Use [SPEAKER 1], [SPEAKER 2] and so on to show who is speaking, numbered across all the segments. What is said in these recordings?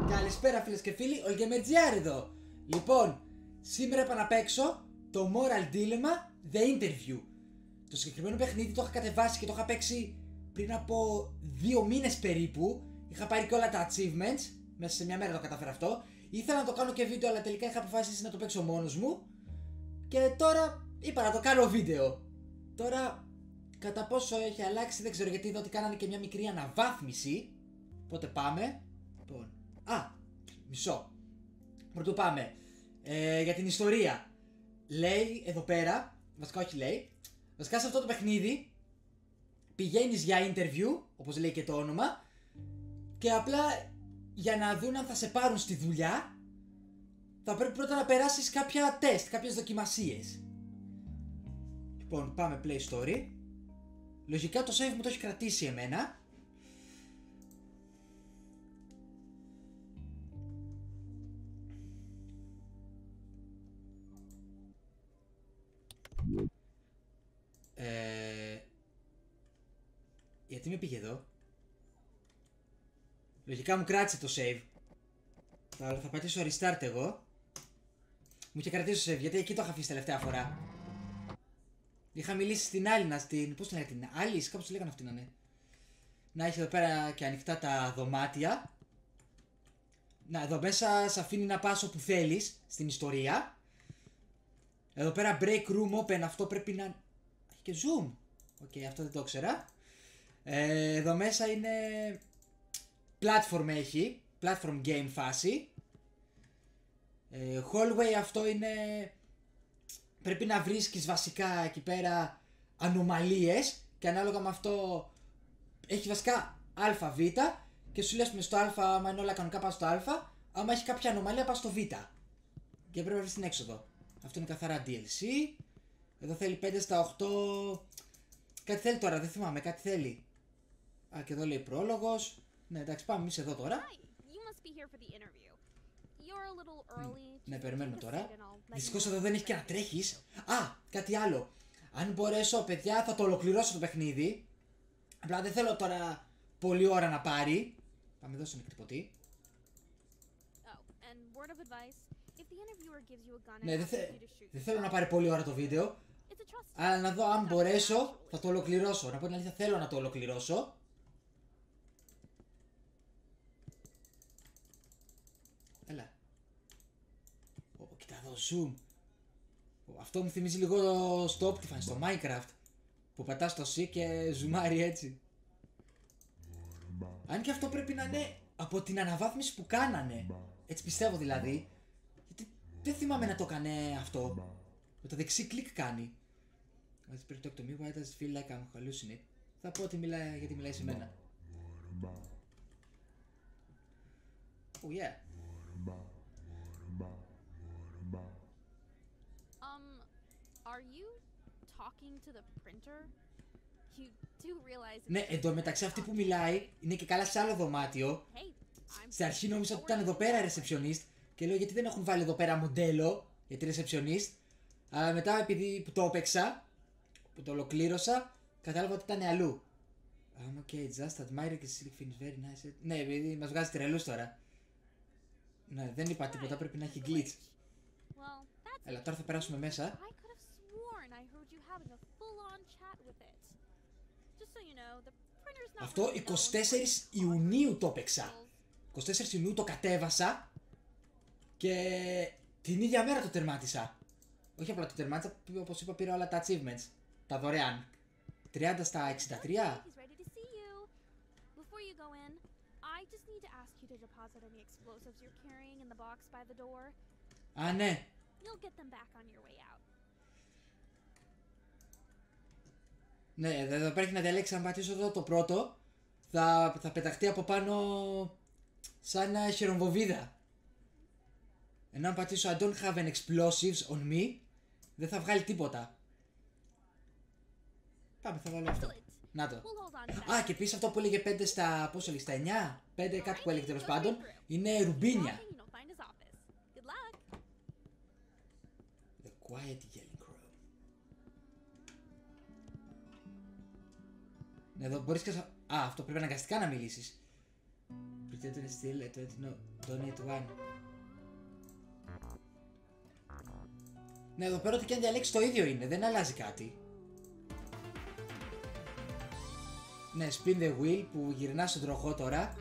[SPEAKER 1] Καλησπέρα φίλες και φίλοι, OldGamerGR εδώ. Λοιπόν, σήμερα είπα να παίξω το Moral Dilemma The Interview. Το συγκεκριμένο παιχνίδι το είχα κατεβάσει και το είχα παίξει πριν από 2 μήνες περίπου. Είχα πάρει και όλα τα achievements, μέσα σε μια μέρα το κατάφερα αυτό. Ήθελα να το κάνω και βίντεο, αλλά τελικά είχα αποφασίσει να το παίξω μόνος μου. Και τώρα είπα να το κάνω βίντεο. Τώρα, κατά πόσο έχει αλλάξει δεν ξέρω, γιατί είδα ότι κάνανε και μια μικρή αναβάθμιση. Οπότε πάμε. Λοιπόν, μισό. Πρωτού πάμε. Για την ιστορία. Λέει εδώ πέρα, βασικά όχι λέει, βασικά σε αυτό το παιχνίδι πηγαίνεις για interview, όπως λέει και το όνομα, και απλά για να δουν αν θα σε πάρουν στη δουλειά θα πρέπει πρώτα να περάσεις κάποια τεστ, κάποιες δοκιμασίες. Λοιπόν, πάμε play story. Λογικά το save μου το έχει κρατήσει εμένα. Γιατί με πήγε εδώ? Λογικά μου κράτησε το save. Αλλά θα πατήσω restart εγώ. Μου είχε κρατήσει το save γιατί εκεί το είχα αφήσει τελευταία φορά. Είχα μιλήσει στην άλλη, πώς την λέγανε, την άλλη, κάπως τη λέγανε αυτή να είναι. Να έχει εδώ πέρα και ανοιχτά τα δωμάτια. Να, εδώ μέσα σε αφήνει να πας όπου θέλεις στην ιστορία. Εδώ πέρα break room open, αυτό πρέπει να... Έχει και zoom. Οκ, αυτό δεν το ήξερα. Εδώ μέσα είναι... Platform έχει. Platform game φάση. Hallway αυτό είναι... Πρέπει να βρίσκεις βασικά εκεί πέρα ανομαλίες. Και ανάλογα με αυτό έχει βασικά ΑΒ. Και σου λες στο Α, άμα είναι όλα κανονικά πας στο Α. Άμα έχει κάποια ανομαλία πας στο Β. Και πρέπει να βρεις την έξοδο. Αυτό είναι καθαρά DLC. Εδώ θέλει 5 στα 8. Κάτι θέλει τώρα, δεν θυμάμαι, κάτι θέλει. Α, και εδώ λέει πρόλογος. Ναι, εντάξει, πάμε εμείς εδώ τώρα. Ναι, περιμένουμε τώρα. Δυστυχώς εδώ δεν έχει και να τρέχεις. Α, κάτι άλλο. Αν μπορέσω, παιδιά, θα το ολοκληρώσω το παιχνίδι. Απλά δεν θέλω τώρα πολλή ώρα να πάρει. Πάμε εδώ στον εκτυπωτή. Ναι, δεν θέλω να πάρει πολλή ώρα το βίντεο. Αλλά να δω αν μπορέσω, θα το ολοκληρώσω. Να πω την αλήθεια, θέλω να το ολοκληρώσω. Έλα. Κοίτα εδώ, zoom. Αυτό μου θυμίζει λίγο στο Optifine, στο Minecraft. Που πατάς το C και ζουμάρει έτσι. Αν και αυτό πρέπει να είναι από την αναβάθμιση που κάνανε. Έτσι πιστεύω δηλαδή. Γιατί δεν θυμάμαι να το έκανε αυτό. Με το δεξί κλικ κάνει. Why does it talk to me? Why does it feel like I'm hallucinating? Θα πω ότι μιλάει γιατί μιλάει σε μένα. Oh yeah.
[SPEAKER 2] Are you talking to the printer? You do realize...
[SPEAKER 1] Ναι, εντωμεταξύ αυτή που μιλάει είναι και καλά σε άλλο δωμάτιο. Στην αρχή νόμιζα ότι ήταν εδώ πέρα receptionist και λέω γιατί δεν έχουν βάλει εδώ πέρα μοντέλο για τη receptionist. Αλλά μετά επειδή που το έπαιξα, που το ολοκλήρωσα, κατάλαβα ότι ήταν αλλού. I'm okay, just admiring the silk finish, very nice. Ναι, επειδή μας βγάζει τρελούς τώρα. Ναι, δεν είπα τίποτα, πρέπει να έχει glitch. Έλα, τώρα θα περάσουμε μέσα. Αυτό 24 Ιουνίου το έπαιξα. 24 Ιουνίου το κατέβασα και την ίδια μέρα το τερμάτισα. Όχι απλά το τερμάτισα, όπως είπα πήρα όλα τα achievements. Τα δωρεάν. 30 στα 63. Α, ναι. Ναι, εδώ πρέπει να διαλέξει αν πατήσω εδώ το πρώτο. Θα πεταχτεί από πάνω σαν χειρομβοβίδα. Ενώ αν πατήσω I don't have an explosives on me, δεν θα βγάλει τίποτα. Πάμε, θα βάλω αυτό. Να το. Α, και επίσης αυτό που έλεγε 5 στα... πόσο έλεγε, στα 9? 5 κάτι που έλεγε τέλος πάντων. Είναι ρουμπίνια. The quiet yelling crow. Εδώ μπορείς και... Α, αυτό πρέπει αναγκαστικά να μιλήσεις. Pretend to steal it, no, donate one. Ναι, εδώ πέρα ό,τι και αν διαλέξει το ίδιο είναι, δεν αλλάζει κάτι. Ναι, spin the wheel που γυρνά στον τροχό τώρα.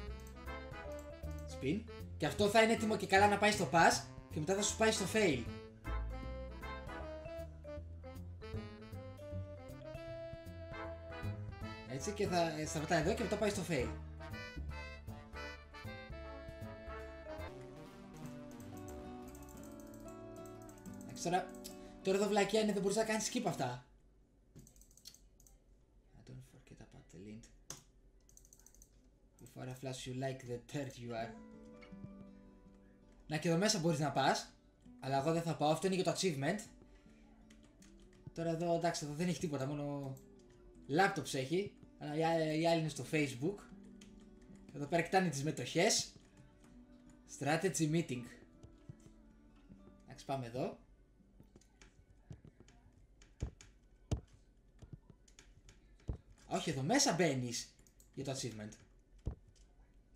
[SPEAKER 1] Spin. Και αυτό θα είναι έτοιμο και καλά να πάει στο pass και μετά θα σου πάει στο fail. Έτσι και θα σταματάει εδώ και μετά πάει στο fail. Τώρα εδώ βλακιά είναι, δεν μπορείς να κάνεις skip αυτά. Don't forget about the lint. Before I flash you like the turd you are. Να και εδώ μέσα μπορείς να πας, αλλά εγώ δεν θα πάω, αυτό είναι για το achievement. Τώρα εδώ εντάξει, εδώ δεν έχει τίποτα, μόνο laptops έχει. Αλλά οι άλλοι είναι στο Facebook. Εδώ πέρα κοιτάνε τις μετοχές. Strategy meeting. Εντάξει, πάμε εδώ. Όχι, εδώ μέσα μπαίνεις για το achievement.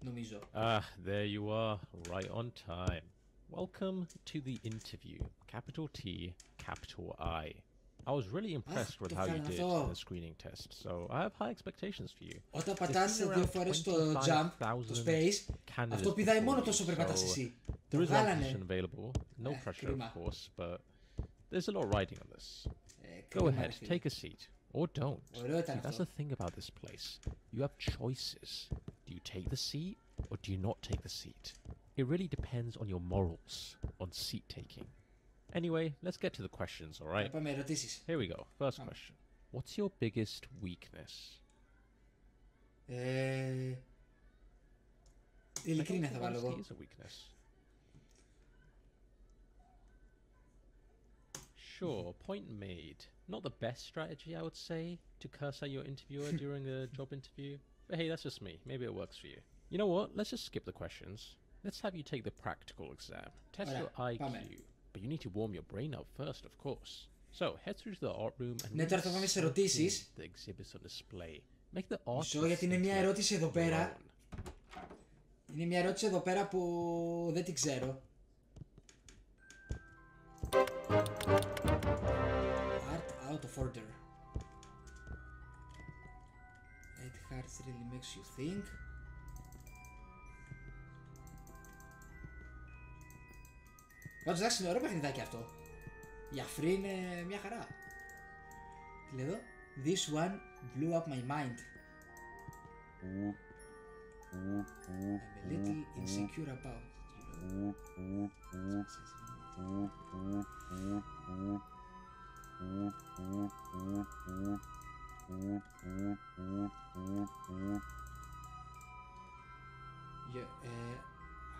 [SPEAKER 1] Νομίζω.
[SPEAKER 3] There you are, right on time. Welcome to the interview. Capital T, capital I. I was really impressed with how you did in the screening test, so I have high expectations for you.
[SPEAKER 1] Όταν πατάς δύο φορές το jump, το space, αυτό πηδάει μόνο τόσο πρέπει να πατάς εσύ.
[SPEAKER 3] There is one position available, no pressure of course, but there's a lot riding on this. Go ahead, take a seat. Or don't. See, that's the thing about this place. You have choices. Do you take the seat or do you not take the seat? It really depends on your morals on seat taking. Anyway, let's get to the questions, alright? Here we go. First question. What's your biggest weakness?
[SPEAKER 1] Ειλικρίνεια θα βάλω εγώ.
[SPEAKER 3] Is a weakness. Sure, point made. Not the best strategy, I would say, to curse at your interviewer during a job interview. But hey, that's just me. Maybe it works for you. You know what? Let's just skip the questions. Let's have you take the practical exam. Test your IQ. But you need to warm your brain up first, of course. So, head through to the art room and
[SPEAKER 1] ναι, τώρα θα πάμε σε ερωτήσεις.
[SPEAKER 3] The exhibits on display. Make the art.
[SPEAKER 1] Μισό, γιατί είναι μια ερώτηση εδώ πέρα. Είναι μια ερώτηση εδώ πέρα που δεν την ξέρω. Art out of order. It hearts really makes you think. Πάντως εντάξει, είναι ωραίο παιχνιδάκι αυτό. Η αφρή είναι μια χαρά. Τι λέει εδώ? This one blew up my mind. I'm a little insecure about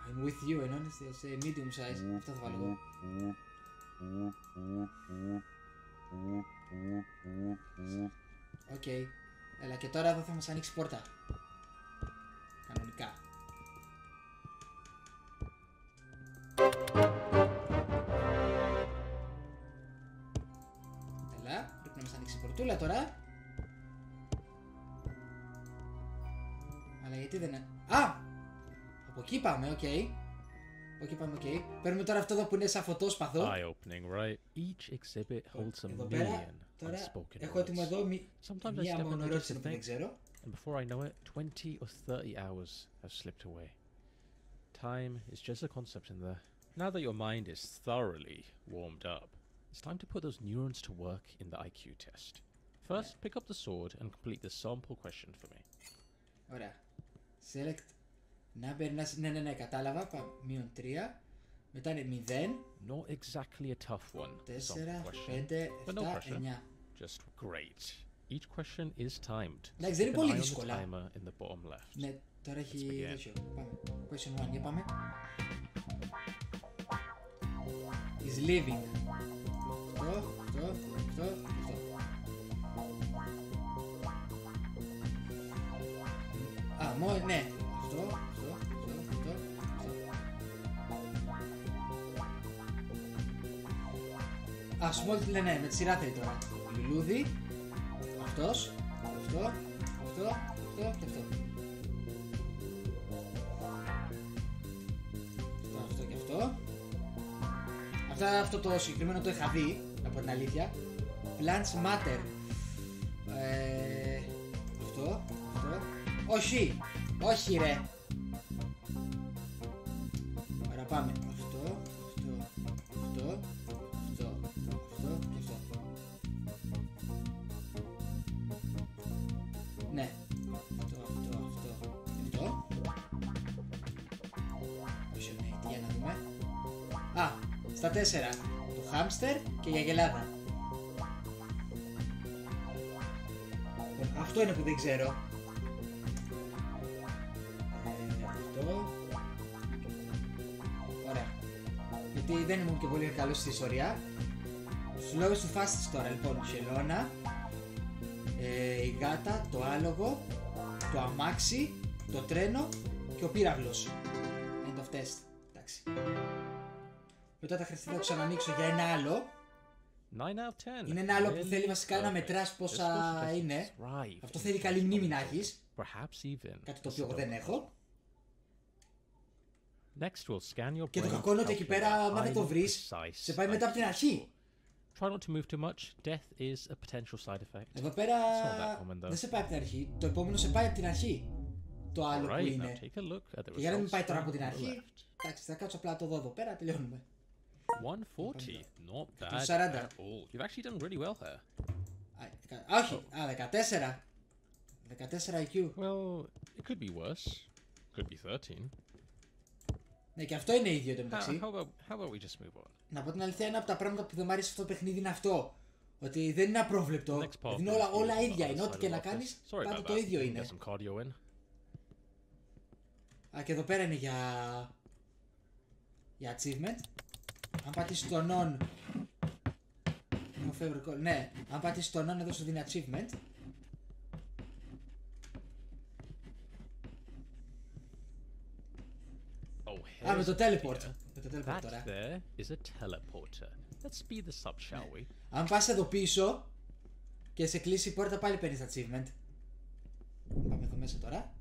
[SPEAKER 1] I'm with you and honestly I'll say medium size. Αυτό θα βάλω εγώ. Οκ. Έλα και τώρα εδώ θα μας ανοίξει πόρτα. Κανονικά. Έλα, πρέπει να μας ανοίξει πορτούλα τώρα. Αλλά γιατί δεν είναι... Α! Από εκεί πάμε, οκ. Okay, πάμε, οκ. Παίρνουμε τώρα αυτό εδώ που είναι σαν φωτόσπαθο. Εδώ πέρα, τώρα έχω έτοιμο εδώ μία μόνο ερώτηση που δεν ξέρω.
[SPEAKER 3] And before I know it, 20 or 30 hours have slipped away. Time is just a concept in there. Now that your mind is thoroughly warmed up, it's time to put those neurons to work in the IQ test. First, pick up the sword and complete the sample question for me.
[SPEAKER 1] Ωραία. Select. Να περνάς, ναι, κατάλαβα. Μείον 3. Μετά είναι 0.
[SPEAKER 3] Not exactly a tough one.
[SPEAKER 1] 4, 5, 7, 9.
[SPEAKER 3] Just great. Each question is timed.
[SPEAKER 1] Εντάξει, δεν είναι πολύ δύσκολα.
[SPEAKER 3] In the bottom left.
[SPEAKER 1] Ναι, τώρα έχει τέτοιο. Πάμε. Question 1, για πάμε. Is living. Αυτό. Α, ναι. Αυτό. Α, small, ναι, με τη σειρά θέλει τώρα. Λουλούδι. Αυτό και αυτό. αυτό το συγκεκριμένο το είχα δει, από την αλήθεια. Plants matter. Αυτό. Όχι! Όχι ρε! Άρα πάμε. Αυτό. Και αυτό. Ναι. Αυτό. Όχι, ναι, για να δούμε. Α, στα 4. Το χάμστερ και η αγελάδα. Αυτό είναι που δεν ξέρω. Αυτό. Ωραία. Γιατί δεν ήμουν και πολύ καλός στη ιστορία. Στους λόγους του φάστης τώρα, λοιπόν, η χελώνα, η γάτα, το άλογο, το αμάξι, το τρένο και ο πύραυλος. End of test. Εντάξει. Μετά θα χρειαστεί να το ξανανοίξω για ένα άλλο.
[SPEAKER 3] 9 out of 10.
[SPEAKER 1] Είναι ένα άλλο που θέλει βασικά να μετράς πόσα είναι. Αυτό θέλει καλή μνήμη να έχεις. Κάτι το οποίο εγώ δεν έχω. Και το κακό είναι ότι εκεί πέρα, άμα δεν το βρεις, σε πάει μετά από την αρχή. Εδώ πέρα δεν σε πάει από την αρχή. Το επόμενο σε πάει από την αρχή. Το άλλο που είναι. Και για να μην πάει τώρα από την αρχή, εντάξει, θα κάτσω απλά να το δω εδώ πέρα, τελειώνουμε.
[SPEAKER 3] 140, not bad
[SPEAKER 1] 40.
[SPEAKER 3] at all. You've actually done really well there.
[SPEAKER 1] Όχι, 14. 14 IQ.
[SPEAKER 3] Well, it could be worse. Could be 13.
[SPEAKER 1] Ναι, και αυτό είναι ίδιο το μεταξύ.
[SPEAKER 3] How about we just move on?
[SPEAKER 1] Να πω την αλήθεια, ένα από τα πράγματα που δεν μου αρέσει αυτό το παιχνίδι είναι αυτό. Ότι δεν είναι απρόβλεπτο. Είναι όλα ίδια. Είναι ό,τι και να κάνεις, πάντα το ίδιο είναι. Α, και εδώ πέρα είναι για achievement. Αν πατήσεις τον on. Ναι, αν πατήσεις τον on εδώ σου δίνει achievement. Α, με το teleport. Με το teleport τώρα. Αν πας εδώ πίσω και σε κλείσει η πόρτα, πάλι παίρνεις achievement. Πάμε εδώ μέσα τώρα.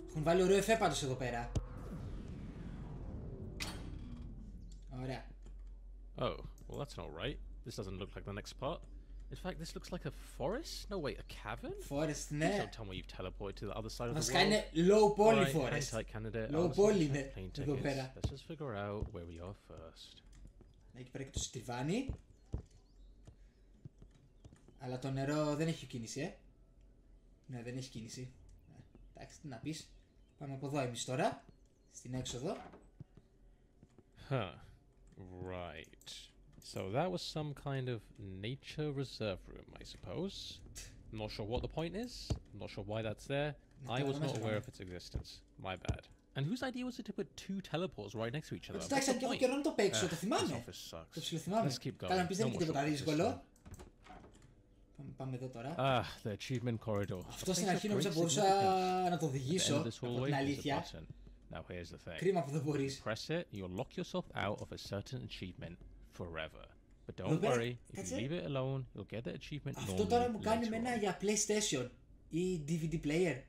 [SPEAKER 1] Έχουν βάλει ωραίο εφέ πάντως εδώ πέρα. Ωραία.
[SPEAKER 3] Oh, well that's not right. This doesn't look like the next part. In fact, this looks like a forest? No, wait, a cavern?
[SPEAKER 1] Forest, ναι.
[SPEAKER 3] Don't tell me you've teleported to the other side of the world.
[SPEAKER 1] Βασικά είναι low poly forest. Low poly είναι εδώ
[SPEAKER 3] tickets.
[SPEAKER 1] πέρα.
[SPEAKER 3] Let's just figure out where we are first.
[SPEAKER 1] Εκεί πέρα και το στιβάνι. Αλλά το νερό δεν έχει κίνηση, Ναι, δεν έχει κίνηση. Εντάξει, τι να πεις. Πάμε από εδώ εμείς τώρα. Στην έξοδο.
[SPEAKER 3] Huh. Right. So that was some kind of nature reserve room, I suppose. I'm not sure what the point is. I'm not sure why that's there. I was not aware of its existence. My bad. And whose idea was it to put two teleports right next to each other?
[SPEAKER 1] Εντάξει, αν και έχω καιρό να το παίξω, το θυμάμαι. Το ψιλοθυμάμαι. Καλά, πεις δεν είναι και τίποτα δύσκολο. Πάμε εδώ τώρα.
[SPEAKER 3] The achievement corridor.
[SPEAKER 1] Αυτό στην αρχή νόμιζα μπορούσα να το οδηγήσω, από την αλήθεια.
[SPEAKER 3] Now here's the thing.
[SPEAKER 1] Κρίμα που δεν μπορείς.
[SPEAKER 3] Press it, you'll lock yourself out of a certain achievement forever. But don't worry, if you leave it alone, you'll get the achievement normally.
[SPEAKER 1] Αυτό τώρα μου κάνει εμένα για PlayStation ή DVD player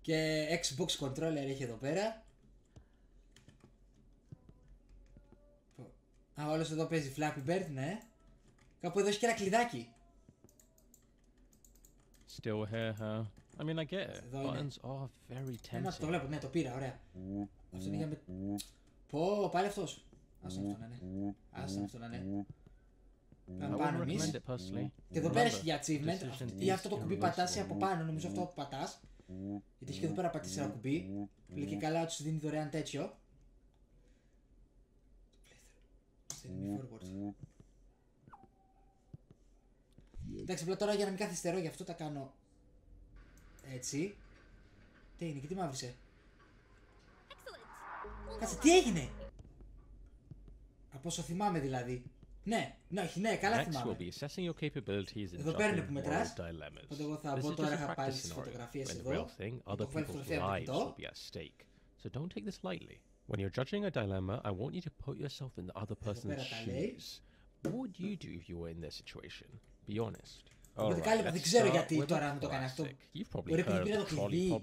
[SPEAKER 1] και Xbox controller έχει εδώ πέρα. Α, όλος εδώ παίζει Flappy Bird, ναι. Κάπου εδώ έχει και ένα κλειδάκι.
[SPEAKER 3] Still here, huh? I mean, I get it. Buttons are very tempting.
[SPEAKER 1] Το βλέπω, ναι, το πήρα, ωραία. Αυτό είναι για με... Πω, πάλι αυτός. Άσον αυτό να είναι. Άσον αυτό να είναι. Πάμε πάνω εμείς. Και εδώ πέρα έχει για achievement. Ή αυτό το κουμπί πατάς ή από πάνω, νομίζω αυτό που πατάς. Γιατί έχει και εδώ πέρα πατήσει ένα κουμπί. Λέει και καλά ότι σου δίνει δωρεάν τέτοιο. Send me forward. Εντάξει, απλά τώρα για να μην καθυστερώ, γι' αυτό τα κάνω έτσι. Τι είναι και τι μ' άφησε. Κάτσε, τι έγινε. Από όσο θυμάμαι δηλαδή. Ναι, ναι, καλά θυμάμαι. Εδώ πέρα είναι που μετράς. Οπότε εγώ θα μπω τώρα, θα πάλι στις φωτογραφίες εδώ. Έχω βάλει φωτογραφία από
[SPEAKER 3] So don't take this lightly. When you're judging a dilemma, I want you to put yourself in the other person's shoes. What would you do if you were in their situation? Be honest.
[SPEAKER 1] Οπότε κάλυπα, δεν ξέρω γιατί τώρα μου το έκανε αυτό. Ωραία, επειδή πήρα το κλειδί.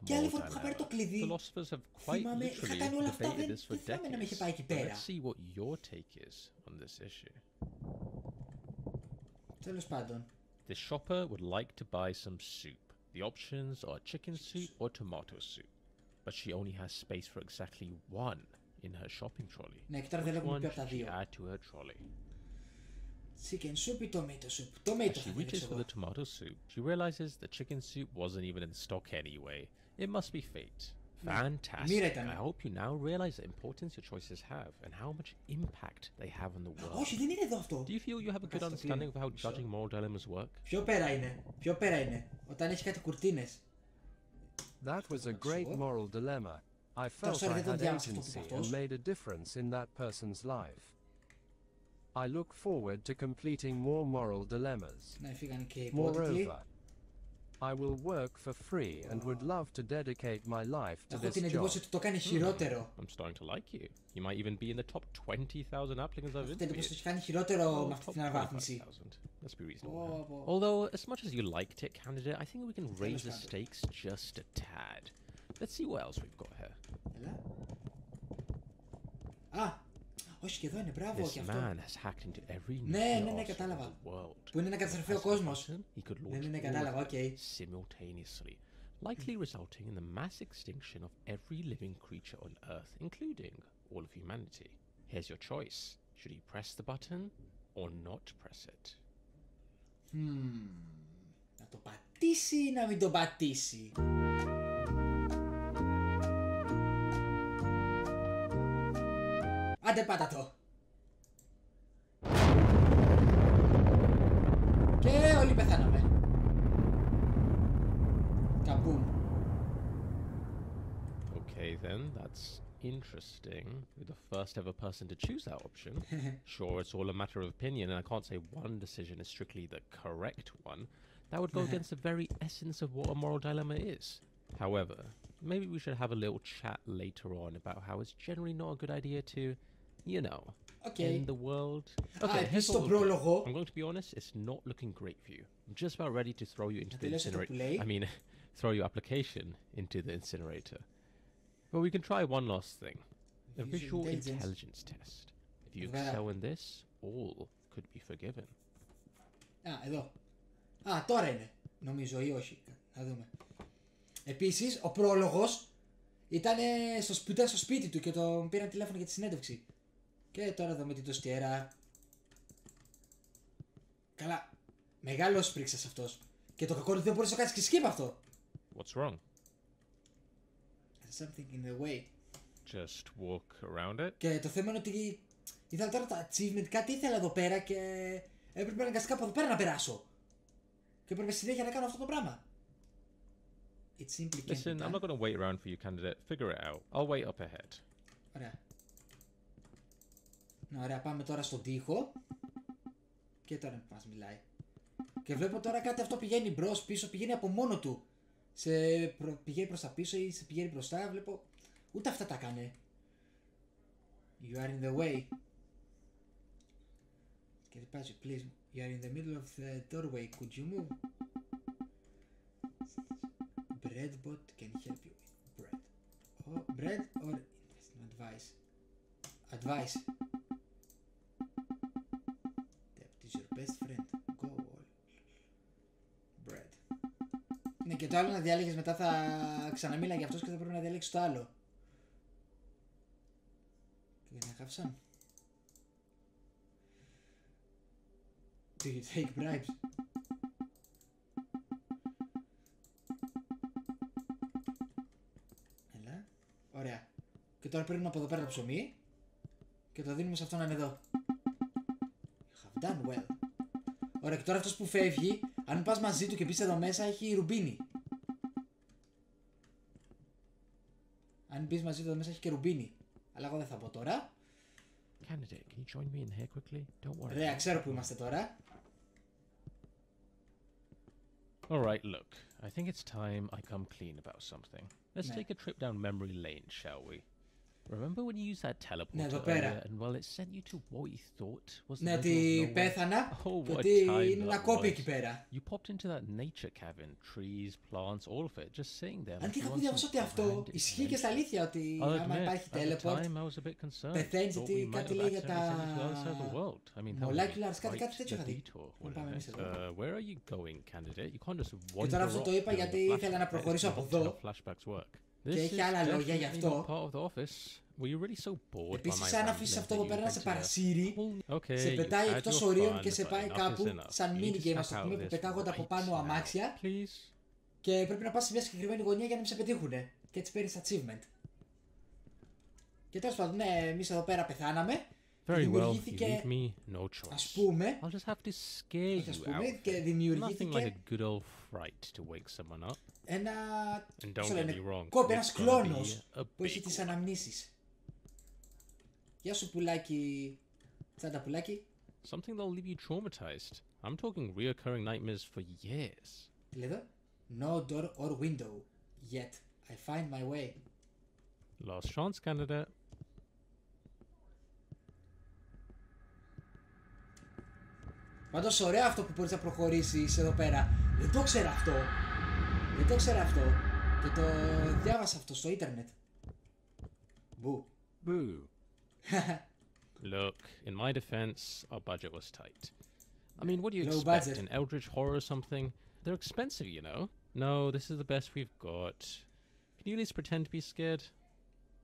[SPEAKER 1] Και άλλη φορά που είχα πάρει το κλειδί, θυμάμαι, είχα κάνει όλα αυτά, δεν θυμάμαι να με είχε πάει εκεί πέρα. Τέλος πάντων.
[SPEAKER 3] The shopper would like to buy some soup. The options are chicken soup or tomato soup. But she only has space for exactly one in her shopping trolley.
[SPEAKER 1] Ναι, και τώρα δεν λέγουμε ποιο από τα δύο.
[SPEAKER 3] Add to her trolley.
[SPEAKER 1] Chicken soup ή tomato soup. Tomato
[SPEAKER 3] As she reaches for the tomato soup, she realizes the chicken soup wasn't even in stock anyway. It must be fate. Fantastic. I hope you now realize the importance your choices have and how much impact they have on the world.
[SPEAKER 1] Όχι, δεν είναι εδώ αυτό.
[SPEAKER 3] Do you feel you have a good understanding of how judging moral dilemmas work?
[SPEAKER 1] Πιο πέρα είναι. Πιο πέρα είναι. Όταν έχει κάτι κουρτίνες.
[SPEAKER 4] That was a great moral dilemma. I felt I had agency and made a difference in that person's life. I look forward to completing more moral dilemmas. Moreover, I will work for free and would love to dedicate my life to this job.
[SPEAKER 3] I'm starting to like you. You might even be in the top 20,000 applicants I've interviewed. Let's be reasonable. Although, as much as you liked it, candidate, I think we can raise the stakes just a tad. Let's see what else we've got here.
[SPEAKER 1] Όχι, και εδώ είναι, μπράβο,
[SPEAKER 3] This
[SPEAKER 1] και αυτό.
[SPEAKER 3] man has hacked into every
[SPEAKER 1] Ναι, κατάλαβα. Που είναι να καταστραφεί ο κόσμος. Ναι, κατάλαβα, οκ.
[SPEAKER 3] Simultaneously, likely resulting in the mass extinction of every living creature on Earth, including all of humanity. Here's your choice. Should he press the button or not press it?
[SPEAKER 1] Να το πατήσει ή να μην το πατήσει? Άντε πάτα το. Και όλοι πεθάναμε. Καμπούμ.
[SPEAKER 3] Okay then, that's interesting. You're the first ever person to choose that option. Sure, it's all a matter of opinion, and I can't say one decision is strictly the correct one. That would go against the very essence of what a moral dilemma is. However, maybe we should have a little chat later on about how it's generally not a good idea to, you know, in the world. Okay, here's what we'll do. I'm going to be honest, it's not looking great for you. I'm just about ready to throw you into the incinerator. I mean, throw your application into the incinerator. But we can try one last thing. A visual intelligence test. If you excel in this, all could be forgiven.
[SPEAKER 1] Εδώ. Τώρα είναι. Νομίζω ή όχι. Θα δούμε. Επίσης, ο πρόλογος ήταν στο σπίτι του και τον πήραν τηλέφωνο για τη συνέντευξη. Και τώρα εδώ με την τοστιέρα. Καλά. Μεγάλος πρίξας αυτός. Και το κακό είναι ότι δεν μπορείς να κάνεις και skip αυτό.
[SPEAKER 3] What's wrong?
[SPEAKER 1] There's something in the way.
[SPEAKER 3] Just walk around it.
[SPEAKER 1] Και το θέμα είναι ότι ήθελα τώρα τα achievement, κάτι ήθελα εδώ πέρα και έπρεπε αναγκαστικά από εδώ πέρα να περάσω. Και έπρεπε συνέχεια να κάνω αυτό το πράγμα. It simply can't
[SPEAKER 3] Listen, I'm not going to wait around for you, candidate. Figure it out. I'll wait up ahead.
[SPEAKER 1] Ωραία. Ωραία, πάμε τώρα στον τοίχο. Και τώρα μας μιλάει. Και βλέπω τώρα κάτι αυτό πηγαίνει μπρος, πίσω, πηγαίνει από μόνο του. Πηγαίνει προς τα πίσω ή σε πηγαίνει μπροστά, βλέπω. Ούτε αυτά τα κάνε. You are in the way. Και διπάζει, please. You are in the middle of the doorway. Could you move? Breadbot can help you with bread. Oh, bread or investment advice? Advice. Debt is your best friend. Go all. Bread. Ναι, και το άλλο να διάλεγες μετά θα ξαναμίλα για αυτός και θα πρέπει να διαλέξεις το άλλο. Και να have some. Do you take bribes? Έλα. Ωραία. Και τώρα παίρνουμε από εδώ πέρα το ψωμί και το δίνουμε σε αυτόν να είναι εδώ. You have done well. Ωραία, και τώρα αυτός που φεύγει, αν πας μαζί του και μπεις εδώ μέσα, έχει ρουμπίνι. Αν μπεις μαζί του εδώ μέσα, έχει και ρουμπίνι. Αλλά εγώ δεν θα πω τώρα.
[SPEAKER 3] Candidate, can you join me in here quickly? Don't worry.
[SPEAKER 1] Ωραία, ξέρω που είμαστε τώρα.
[SPEAKER 3] Alright, look. I think it's time I come clean about something. Let's take a trip down memory lane, shall we? Remember when you used that
[SPEAKER 1] Ναι,
[SPEAKER 3] teleporter
[SPEAKER 1] εδώ
[SPEAKER 3] earlier
[SPEAKER 1] πέρα.
[SPEAKER 3] and well it sent you to what you thought was the
[SPEAKER 1] Ναι,
[SPEAKER 3] middle
[SPEAKER 1] ότι
[SPEAKER 3] of nowhere?
[SPEAKER 1] πέθανα
[SPEAKER 3] Oh,
[SPEAKER 1] και
[SPEAKER 3] what a
[SPEAKER 1] ότι
[SPEAKER 3] time
[SPEAKER 1] είναι ένα
[SPEAKER 3] that
[SPEAKER 1] κόπι
[SPEAKER 3] was.
[SPEAKER 1] εκεί πέρα.
[SPEAKER 3] You popped into that nature cabin, trees, plants, all of it, just sitting there.
[SPEAKER 1] Αν και είχα διαβάσει ότι αυτό ισχύει και στα αλήθεια, ότι
[SPEAKER 3] I'll
[SPEAKER 1] άμα
[SPEAKER 3] admit,
[SPEAKER 1] υπάρχει
[SPEAKER 3] at the
[SPEAKER 1] teleport,
[SPEAKER 3] time I was a bit concerned.
[SPEAKER 1] πεθαίνεις
[SPEAKER 3] Thought
[SPEAKER 1] γιατί
[SPEAKER 3] we might
[SPEAKER 1] κάτι
[SPEAKER 3] have
[SPEAKER 1] λέει για
[SPEAKER 3] accidentally sent you to the other side of the
[SPEAKER 1] τα
[SPEAKER 3] world. I mean, that would be
[SPEAKER 1] molecular, κάτι
[SPEAKER 3] quite
[SPEAKER 1] τέτοιο
[SPEAKER 3] the
[SPEAKER 1] είχα δει.
[SPEAKER 3] detour,
[SPEAKER 1] Να
[SPEAKER 3] wouldn't
[SPEAKER 1] πάμε εμείς
[SPEAKER 3] it?
[SPEAKER 1] εδώ.
[SPEAKER 3] Where are you going, candidate? You can't just
[SPEAKER 1] Και
[SPEAKER 3] wander
[SPEAKER 1] τώρα αυτό
[SPEAKER 3] off
[SPEAKER 1] το είπα
[SPEAKER 3] during
[SPEAKER 1] γιατί
[SPEAKER 3] the
[SPEAKER 1] ήθελα να
[SPEAKER 3] flashback.
[SPEAKER 1] προχωρήσω
[SPEAKER 3] It's
[SPEAKER 1] από
[SPEAKER 3] not how
[SPEAKER 1] εδώ.
[SPEAKER 3] flashbacks work.
[SPEAKER 1] Και
[SPEAKER 3] This
[SPEAKER 1] έχει
[SPEAKER 3] is
[SPEAKER 1] άλλα λόγια γι'
[SPEAKER 3] definitely
[SPEAKER 1] αυτό.
[SPEAKER 3] not part of the office. Were you really so bored by my
[SPEAKER 1] Επίσης, αν αφήσεις
[SPEAKER 3] rambling
[SPEAKER 1] αυτό
[SPEAKER 3] that
[SPEAKER 1] εδώ
[SPEAKER 3] you
[SPEAKER 1] πέρα να σε
[SPEAKER 3] went to
[SPEAKER 1] παρασύρει,
[SPEAKER 3] Okay,
[SPEAKER 1] σε
[SPEAKER 3] you've
[SPEAKER 1] πετάει
[SPEAKER 3] had
[SPEAKER 1] εκτός
[SPEAKER 3] your
[SPEAKER 1] ορίων
[SPEAKER 3] fun,
[SPEAKER 1] και σε
[SPEAKER 3] but
[SPEAKER 1] πάει
[SPEAKER 3] enough is
[SPEAKER 1] κάπου
[SPEAKER 3] enough.
[SPEAKER 1] σαν
[SPEAKER 3] You need to
[SPEAKER 1] mini game,
[SPEAKER 3] step
[SPEAKER 1] ας το
[SPEAKER 3] out
[SPEAKER 1] πούμε,
[SPEAKER 3] of
[SPEAKER 1] που
[SPEAKER 3] this
[SPEAKER 1] πετάγονται από
[SPEAKER 3] right
[SPEAKER 1] πάνω
[SPEAKER 3] now,
[SPEAKER 1] αμάξια
[SPEAKER 3] please.
[SPEAKER 1] και πρέπει να πας σε μια συγκεκριμένη γωνία για να μην σε πετύχουνε. Και έτσι παίρνεις achievement. Και τέλος πάντων, ναι, εμείς εδώ πέρα πεθάναμε.
[SPEAKER 3] Very well, you
[SPEAKER 1] Δημιουργήθηκε,
[SPEAKER 3] leave me no
[SPEAKER 1] ας
[SPEAKER 3] choice.
[SPEAKER 1] πούμε,
[SPEAKER 3] I'll just have to scare
[SPEAKER 1] όχι ας
[SPEAKER 3] you
[SPEAKER 1] πούμε,
[SPEAKER 3] out.
[SPEAKER 1] και
[SPEAKER 3] Nothing like a
[SPEAKER 1] δημιουργήθηκε
[SPEAKER 3] good old fright to wake someone up.
[SPEAKER 1] ένα,
[SPEAKER 3] And
[SPEAKER 1] πώς
[SPEAKER 3] don't
[SPEAKER 1] το
[SPEAKER 3] get
[SPEAKER 1] λένε,
[SPEAKER 3] me wrong,
[SPEAKER 1] κόπη,
[SPEAKER 3] it's
[SPEAKER 1] ένας
[SPEAKER 3] gonna
[SPEAKER 1] κλόνος
[SPEAKER 3] be a
[SPEAKER 1] που έχει
[SPEAKER 3] big
[SPEAKER 1] τις
[SPEAKER 3] one.
[SPEAKER 1] αναμνήσεις. Γεια σου πουλάκι, τσάντα πουλάκι.
[SPEAKER 3] Something that'll leave you traumatized. I'm talking reoccurring nightmares for years.
[SPEAKER 1] Τι λέει εδώ? No door or window yet. I find my way.
[SPEAKER 3] Last chance, candidate.
[SPEAKER 1] Πάντως ωραίο αυτό που μπορείς να προχωρήσεις εδώ πέρα. Δεν το ξέρα αυτό. Δεν το ξέρα αυτό. Και το διάβασα αυτό στο ίντερνετ. Μπου.
[SPEAKER 4] Boo.
[SPEAKER 3] Look, in my defense, our budget was tight. I mean, what do you
[SPEAKER 1] Low
[SPEAKER 3] expect?
[SPEAKER 1] budget.
[SPEAKER 3] An eldritch horror or something? They're expensive, you know. No, this is the best we've got. Can you at least pretend to be scared?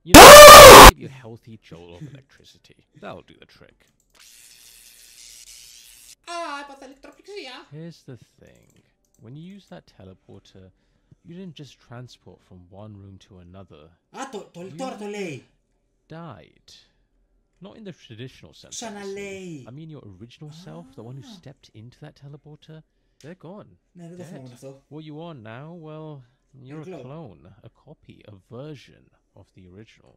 [SPEAKER 3] You know, give you a healthy jolt of electricity. That'll do the trick.
[SPEAKER 1] Α, έπαθα ηλεκτροπληξία.
[SPEAKER 3] Here's the thing. When you use that teleporter, you didn't just transport from one room to another.
[SPEAKER 1] Α, τώρα το λέει.
[SPEAKER 3] Died. Not in the traditional sense.
[SPEAKER 1] Ξαναλέει.
[SPEAKER 3] I mean, your original self, the one who stepped into that teleporter, they're gone.
[SPEAKER 1] Ναι, δεν το θυμόμουν αυτό.
[SPEAKER 3] What you are now, well, you're
[SPEAKER 1] You're
[SPEAKER 3] a clone, a copy, a version of the original.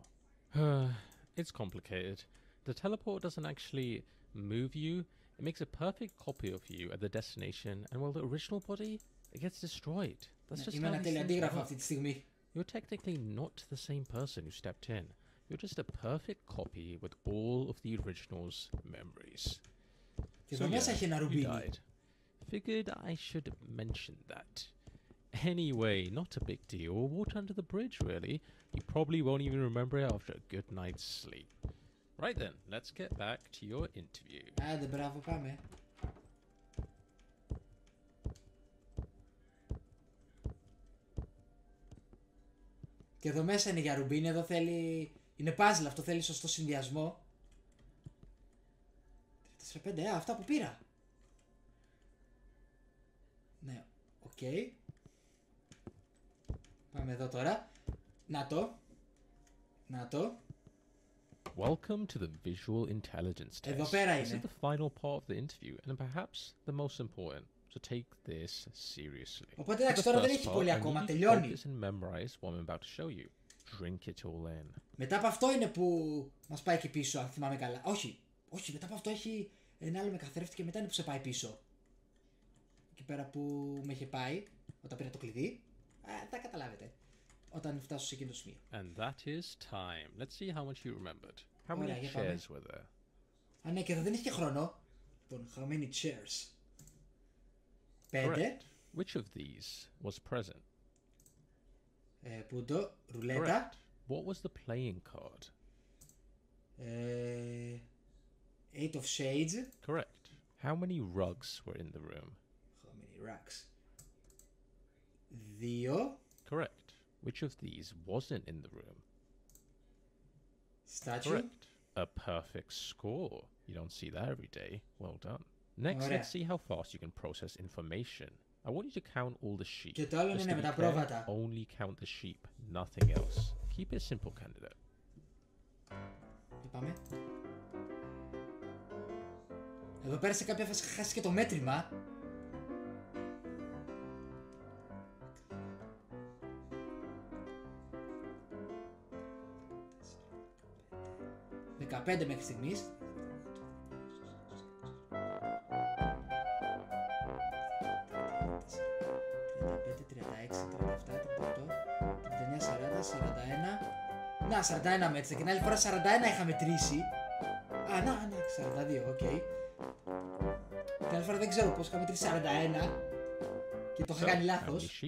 [SPEAKER 3] It's complicated. The teleport doesn't actually move you. It makes a perfect copy of you at the destination, and while the original body, it gets destroyed. That's just
[SPEAKER 1] Είμαι
[SPEAKER 3] how
[SPEAKER 1] ένα
[SPEAKER 3] these
[SPEAKER 1] τέλειο
[SPEAKER 3] things
[SPEAKER 1] αντίγραφο
[SPEAKER 3] work.
[SPEAKER 1] αυτή τη στιγμή.
[SPEAKER 3] You're technically not the same person who stepped in. You're just a perfect copy with all of the original's memories.
[SPEAKER 1] Και εδώ μέσα έχει ένα
[SPEAKER 3] you
[SPEAKER 1] ρουμπίνι.
[SPEAKER 3] died. Figured I should mention that. Anyway, not a big deal. Water under the bridge, really. You probably won't even remember it after a good night's sleep. Right then, let's get back to your interview.
[SPEAKER 1] Άντε, μπράβο, πάμε. Και εδώ μέσα είναι για ρουμπίνι, εδώ θέλει... Είναι puzzle, αυτό θέλει σωστό συνδυασμό. 4-5, αυτά που πήρα. Ναι, οκ. Πάμε εδώ τώρα. Να το. Να το.
[SPEAKER 3] Welcome to the visual intelligence test.
[SPEAKER 1] Εδώ πέρα
[SPEAKER 3] This is
[SPEAKER 1] είναι.
[SPEAKER 3] the final part of the interview, and perhaps the most important. So take this seriously.
[SPEAKER 1] Οπότε εντάξει, τώρα δεν έχει πολύ ακόμα, τελειώνει.
[SPEAKER 3] And memorize what I'm about to show you. Drink it all in.
[SPEAKER 1] Μετά από αυτό είναι που μας πάει εκεί πίσω, αν θυμάμαι καλά. Όχι, όχι, μετά από αυτό έχει ένα άλλο με καθρέφτη και μετά είναι που σε πάει πίσω. Εκεί πέρα που με είχε πάει, όταν πήρα το κλειδί, θα καταλάβετε. Όταν φτάσω σε εκείνο το σημείο.
[SPEAKER 3] And that is time. Let's see how much you remembered. How
[SPEAKER 1] Ωραία,
[SPEAKER 3] many
[SPEAKER 1] για πάμε.
[SPEAKER 3] chairs were there?
[SPEAKER 1] Α, ναι, και εδώ δεν έχει και χρόνο. Λοιπόν, how many chairs? 5.
[SPEAKER 3] Correct. Which of these was present?
[SPEAKER 1] Πούντο, ρουλέτα.
[SPEAKER 3] Correct. What was the playing card?
[SPEAKER 1] 8 of shades.
[SPEAKER 3] Correct. How many rugs were in the room?
[SPEAKER 1] How many racks? 2.
[SPEAKER 3] Correct. Which of these wasn't in the room?
[SPEAKER 1] Statue.
[SPEAKER 3] Correct. A perfect score. You don't see that every day. Well done. Next,
[SPEAKER 1] Ωραία.
[SPEAKER 3] let's see how fast you can process information. I want you to count all the sheep.
[SPEAKER 1] Και το άλλο
[SPEAKER 3] Just
[SPEAKER 1] είναι
[SPEAKER 3] to
[SPEAKER 1] με
[SPEAKER 3] be
[SPEAKER 1] τα
[SPEAKER 3] clear,
[SPEAKER 1] πρόβατα.
[SPEAKER 3] only count the sheep, nothing else. Keep it simple, candidate.
[SPEAKER 1] Πάμε. Εδώ πέρα σε κάποια φάση είχα χάσει και το μέτρημα. ...15 μέχρι στιγμής. ...35, 36, 37, 38, 39, 40, 41... Να, 41 μέτρησα και την άλλη φορά 41 είχα μετρήσει. Α, να, 42, οκ. Την άλλη φορά δεν ξέρω πώς είχα μετρήσει 41 και το είχα κάνει λάθος.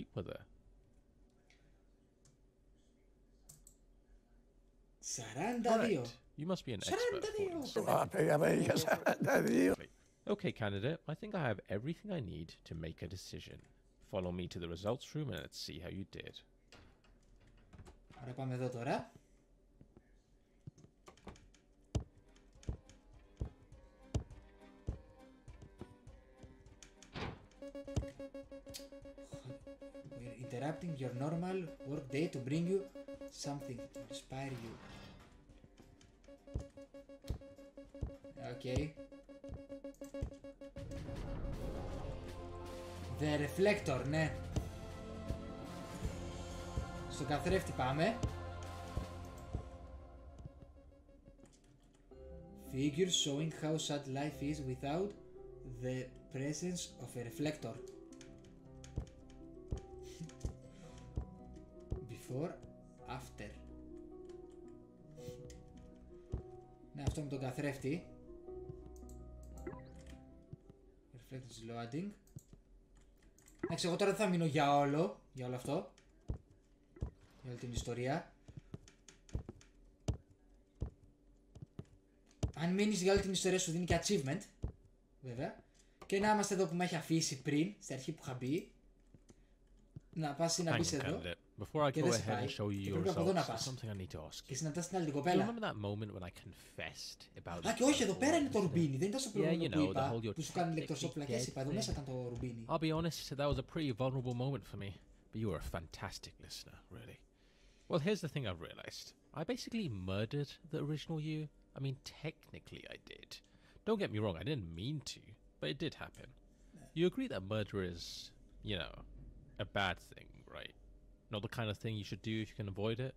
[SPEAKER 1] 42.
[SPEAKER 3] You must be an expert for this. Okay, candidate, I think I have everything I need to make a decision. Follow me to the results room and let's see how you did.
[SPEAKER 1] Ωραία, πάμε εδώ τώρα. We're interrupting your normal work day to bring you something to inspire you. Okay. The reflector, ναι. Στον καθρέφτη πάμε. Figures showing how sad life is without the presence of a reflector. Before, after. Ναι, αυτό με τον καθρέφτη. Reflector is loading. Εντάξει, εγώ τώρα δεν θα μείνω για όλο αυτό. Για όλη την ιστορία. Αν μείνεις για όλη την ιστορία σου δίνει και achievement. Βέβαια. Και να είμαστε εδώ που με έχει αφήσει πριν, στην αρχή που είχα μπει. Να πας ή να μπεις εδώ.
[SPEAKER 3] Before I go ahead and show you your results, there's something I need to ask you.
[SPEAKER 1] Και συναντάς την άλλη την κοπέλα.
[SPEAKER 3] Remember that moment when I confessed about...
[SPEAKER 1] Α, και όχι, εδώ πέρα είναι το ρουμπίνι. Δεν ήταν στο προηγούμενο που είπα, που σου κάνει ηλεκτροσόπλακες. Είπα, εδώ μέσα ήταν το ρουμπίνι.
[SPEAKER 3] I'll be honest, that was a pretty vulnerable moment for me. But you were a fantastic listener, really. Well, here's the thing I've realized. I basically murdered the original you. I mean, technically I did. Don't get me wrong, I didn't mean to, but it did happen. You agree that murder is, you know, a bad thing, right? Not the kind of thing you should do if you can avoid it?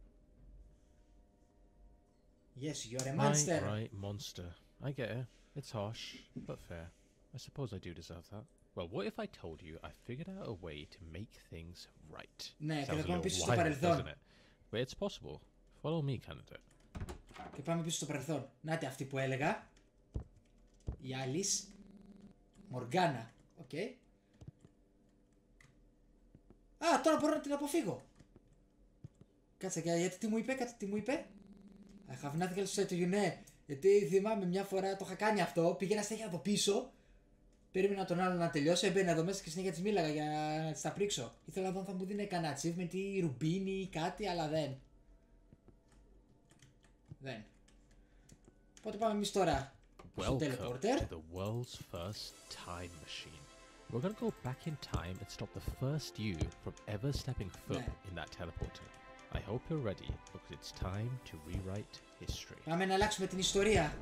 [SPEAKER 1] Yes, you're a monster.
[SPEAKER 3] Right, monster. I get it. It's harsh, but fair. I suppose I do deserve that. Well, what if I told you I figured out a way to make things right?
[SPEAKER 1] Ναι, και
[SPEAKER 3] Sounds
[SPEAKER 1] θα
[SPEAKER 3] a
[SPEAKER 1] πάμε
[SPEAKER 3] little
[SPEAKER 1] πίσω στο
[SPEAKER 3] wild,
[SPEAKER 1] παρελθόν.
[SPEAKER 3] doesn't it? But it's possible. Follow me, candidate.
[SPEAKER 1] Και πάμε πίσω στο παρελθόν. Να αυτή που έλεγα. Η Alice Μοργάνα. Οκ. Α, τώρα μπορώ να την αποφύγω. Κάτσε, γιατί τι μου είπε, I have nothing else to say to you, ναι. Γιατί θυμάμαι μια φορά το είχα κάνει αυτό, πήγαινα συνέχεια από πίσω. Περίμενα τον άλλο να τελειώσει, έμπαινα εδώ μέσα και συνέχεια της μίλαγα για να της τα πρίξω. Ήθελα να δω αν θα μου δίνει κανένα achievement ή ρουμπίνι ή κάτι, αλλά δεν. Οπότε πάμε εμείς τώρα στο teleporter.
[SPEAKER 3] To the world's first time machine. We're gonna go back in time and stop the first you from ever stepping foot in that teleporter. I hope you're ready because it's time to rewrite history.
[SPEAKER 1] Πάμε να αλλάξουμε την ιστορία.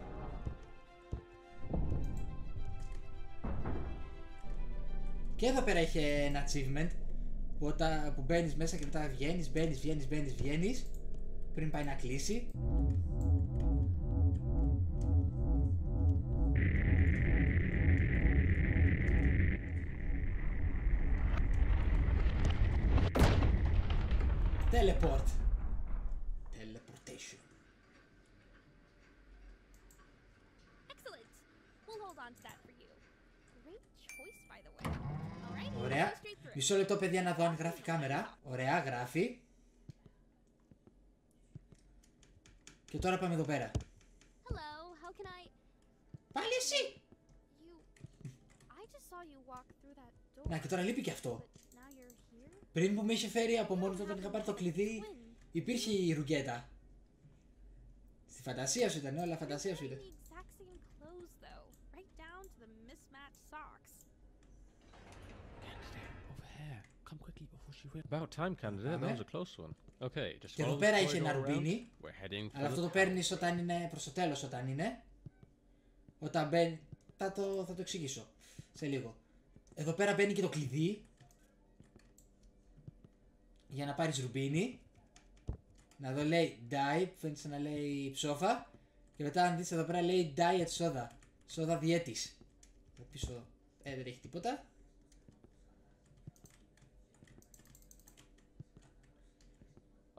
[SPEAKER 1] Και εδώ πέρα είχε ένα achievement που μπαίνεις μέσα και μετά βγαίνεις πριν πάει να κλείσει. Teleport. Teleportation.
[SPEAKER 2] Excellent. We'll hold on to that for you. Great choice, by the way. All right.
[SPEAKER 1] Ωραία. Μισό λεπτό, παιδιά, να δω αν γράφει κάμερα. Ωραία, γράφει. Και τώρα πάμε εδώ πέρα.
[SPEAKER 2] Hello, how can I...
[SPEAKER 1] Πάλι εσύ!
[SPEAKER 2] I just saw you walk through that door.
[SPEAKER 1] Να, και τώρα λείπει και αυτό.
[SPEAKER 2] But now you're here?
[SPEAKER 1] Πριν που με είχε φέρει από μόνο του όταν είχα πάρει το κλειδί, υπήρχε η ρουγκέτα. Στη φαντασία σου ήταν, όλα φαντασία σου ήταν.
[SPEAKER 3] About time, candidate. That was a close one. Okay, just
[SPEAKER 1] και εδώ πέρα είχε ένα ρουμπίνι, αλλά αυτό το παίρνεις όταν είναι προς το τέλος, όταν είναι. Όταν μπαίνει, θα το εξηγήσω σε λίγο. Εδώ πέρα μπαίνει και το κλειδί για να πάρεις ρουμπίνι. Να εδώ λέει die, φαίνεται να λέει ψόφα. Και μετά αν δεις εδώ πέρα λέει diet soda, σόδα διέτης. Εδώ πίσω δεν έχει τίποτα.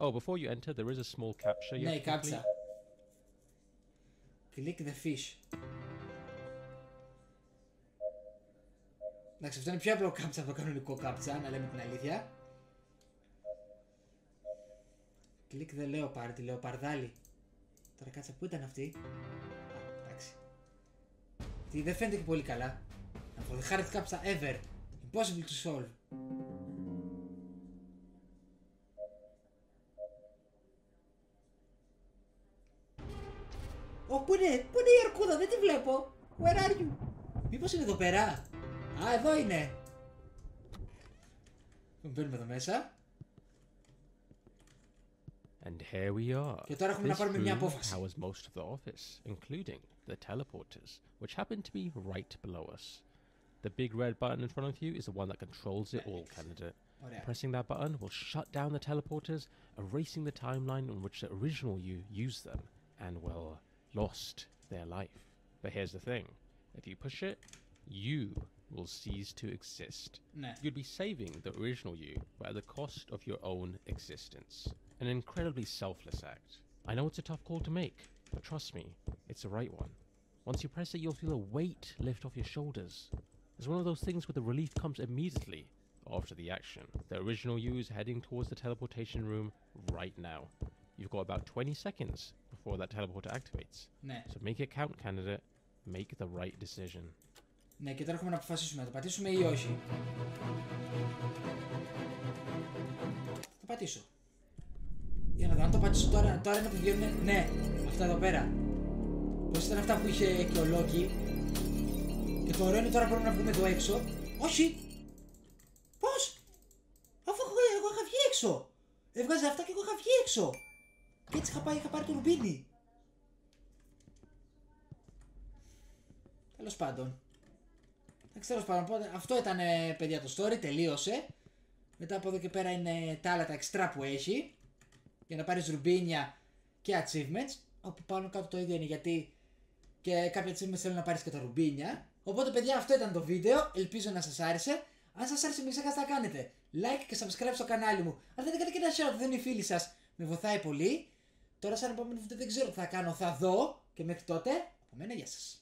[SPEAKER 3] Oh, before you enter, there is a small captcha.
[SPEAKER 1] Ναι, η κάψα. Click the fish. Εντάξει, αυτό είναι πιο απλό κάψα από το κανονικό κάψα, να λέμε την αλήθεια. Click the leopard, τη λεοπαρδάλη. Τώρα κάτσα, πού ήταν αυτή? Εντάξει. Τι, δεν φαίνεται και πολύ καλά. For the hardest captcha ever. Impossible to solve. Πού είναι η αρκούδα, δεν τη βλέπω. Where are you? Μήπως είναι εδώ πέρα? Α, εδώ είναι. Μπαίνουμε εδώ μέσα.
[SPEAKER 3] And here we are.
[SPEAKER 1] Και τώρα έχουμε να πάρουμε μια απόφαση.
[SPEAKER 3] Powers most of the office, including the teleporters, which happen to be right below us. The big red button in front of you is the one that controls it all, candidate. Pressing that button will shut down the teleporters, erasing the timeline in which the original you used them, and, well, lost their life. But here's the thing. If you push it, you will cease to exist. You'd be saving the original you, but at the cost of your own existence. An incredibly selfless act. I know it's a tough call to make, but trust me, it's the right one. Once you press it, you'll feel a weight lift off your shoulders. It's one of those things where the relief comes immediately after the action. The original you is heading towards the teleportation room right now. You've got about 20 seconds before that teleporter activates. So make it count, candidate. Make the right decision.
[SPEAKER 1] Ναι, και τώρα έχουμε να αποφασίσουμε να το πατήσουμε ή όχι. Θα πατήσω. Για να δω αν το πατήσω τώρα είναι που βγαίνουν. Ναι, αυτά εδώ πέρα. Πώς ήταν αυτά που είχε και ο Λόκι. Και το ωραίο είναι τώρα μπορούμε να βγούμε εδώ έξω. Όχι! Πώς? Αφού εγώ είχα βγει έξω. Έβγαζε αυτά και εγώ είχα βγει έξω. Και έτσι είχα πάρει το ρουμπίνι. Τέλος πάντων. Αυτό ήταν, παιδιά, το story. Τελείωσε. Μετά από εδώ και πέρα είναι τα άλλα τα εξτρά που έχει. Για να πάρεις ρουμπίνια και achievements. Όπου πάνω κάτω το ίδιο είναι, γιατί και κάποια achievements θέλουν να πάρεις και τα ρουμπίνια. Οπότε, παιδιά, αυτό ήταν το βίντεο. Ελπίζω να σας άρεσε. Αν σας άρεσε, μην ξεχάσετε να κάνετε like και subscribe στο κανάλι μου. Αν δεν κάνετε και ένα share, δεν είναι οι φίλοι σας, με βοηθάει πολύ. Τώρα, σαν επόμενο βίντεο δεν ξέρω τι θα κάνω, θα δω. Και μέχρι τότε, από μένα, γεια σας.